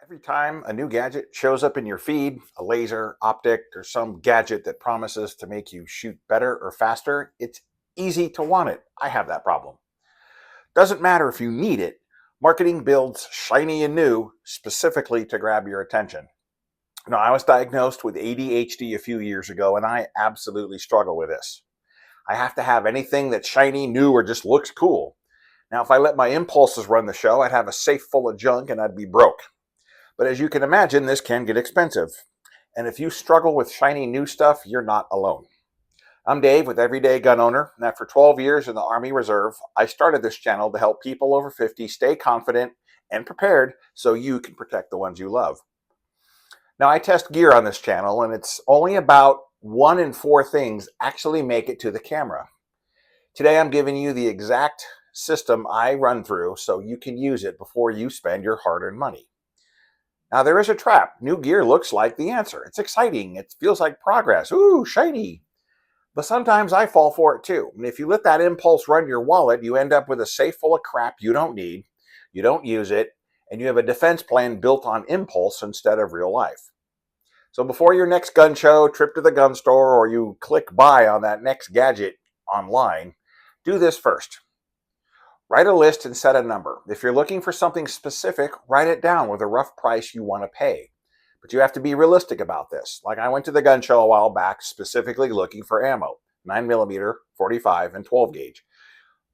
Every time a new gadget shows up in your feed, a laser, optic, or some gadget that promises to make you shoot better or faster, it's easy to want it. I have that problem. Doesn't matter if you need it, marketing builds shiny and new specifically to grab your attention. Now, I was diagnosed with ADHD a few years ago, and I absolutely struggle with this. I have to have anything that's shiny, new, or just looks cool. Now, if I let my impulses run the show, I'd have a safe full of junk and I'd be broke. But as you can imagine, this can get expensive. And if you struggle with shiny new stuff, you're not alone. I'm Dave with Everyday Gun Owner, and after 12 years in the Army Reserve, I started this channel to help people over 50 stay confident and prepared so you can protect the ones you love. Now, I test gear on this channel, and it's only about 1 in 4 things actually make it to the camera. Today, I'm giving you the exact system I run through so you can use it before you spend your hard-earned money. Now, there is a trap. New gear looks like the answer. It's exciting. It feels like progress. Ooh, shiny. But sometimes I fall for it too. And if you let that impulse run your wallet, you end up with a safe full of crap you don't need, you don't use it, and you have a defense plan built on impulse instead of real life. So before your next gun show, trip to the gun store, or you click buy on that next gadget online, do this first. Write a list and set a number. If you're looking for something specific, write it down with a rough price you want to pay. But you have to be realistic about this. Like I went to the gun show a while back specifically looking for ammo, 9mm, 45, and 12 gauge,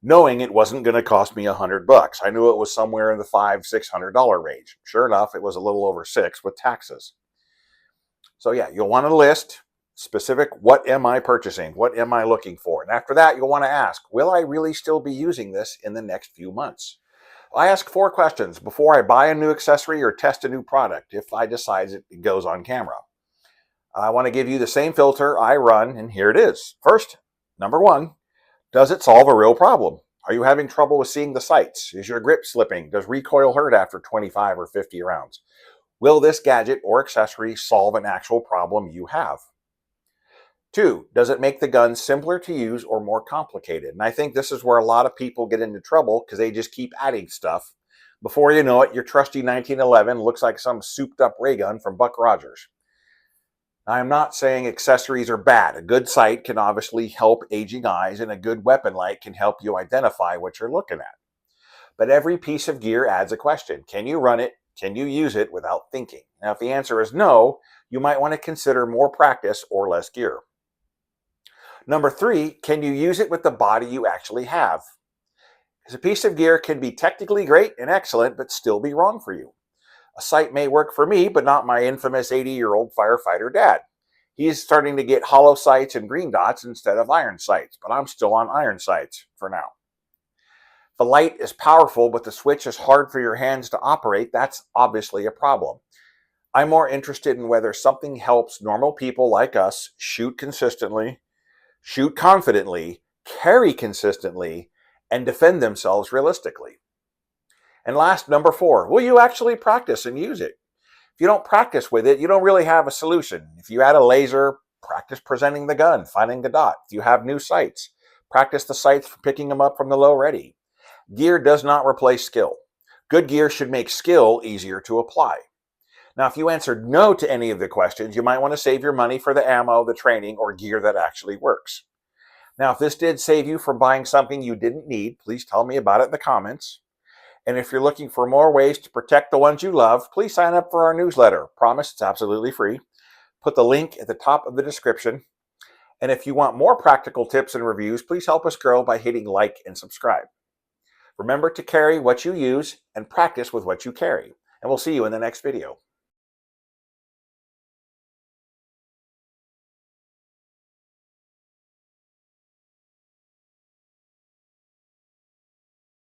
knowing it wasn't going to cost me $100. I knew it was somewhere in the $500-600 range. Sure enough, it was a little over $600 with taxes. So yeah, you'll want a list. Specific, what am I purchasing? What am I looking for? And after that, you'll want to ask, will I really still be using this in the next few months? I ask 4 questions before I buy a new accessory or test a new product if I decide it goes on camera. I want to give you the same filter I run, and here it is. First, number 1, does it solve a real problem? Are you having trouble with seeing the sights? Is your grip slipping? Does recoil hurt after 25 or 50 rounds? Will this gadget or accessory solve an actual problem you have? 2, does it make the gun simpler to use or more complicated? And I think this is where a lot of people get into trouble because they just keep adding stuff. Before you know it, your trusty 1911 looks like some souped up ray gun from Buck Rogers. Now, I'm not saying accessories are bad. A good sight can obviously help aging eyes, and a good weapon light can help you identify what you're looking at. But every piece of gear adds a question. Can you run it? Can you use it without thinking? Now, if the answer is no, you might want to consider more practice or less gear. Number 3, can you use it with the body you actually have? Because a piece of gear can be technically great and excellent, but still be wrong for you. A sight may work for me, but not my infamous 80-year-old firefighter dad. He's starting to get hollow sights and green dots instead of iron sights, but I'm still on iron sights for now. The light is powerful, but the switch is hard for your hands to operate. That's obviously a problem. I'm more interested in whether something helps normal people like us shoot consistently, shoot confidently, carry consistently, and defend themselves realistically. And last, number 4, will you actually practice and use it? If you don't practice with it, you don't really have a solution. If you add a laser, practice presenting the gun, finding the dot. If you have new sights, practice the sights for picking them up from the low ready. Gear does not replace skill. Good gear should make skill easier to apply. Now, if you answered no to any of the questions, you might want to save your money for the ammo, the training, or gear that actually works. Now, if this did save you from buying something you didn't need, please tell me about it in the comments. And if you're looking for more ways to protect the ones you love, please sign up for our newsletter. Promise it's absolutely free. Put the link at the top of the description. And if you want more practical tips and reviews, please help us grow by hitting like and subscribe. Remember to carry what you use and practice with what you carry. And we'll see you in the next video.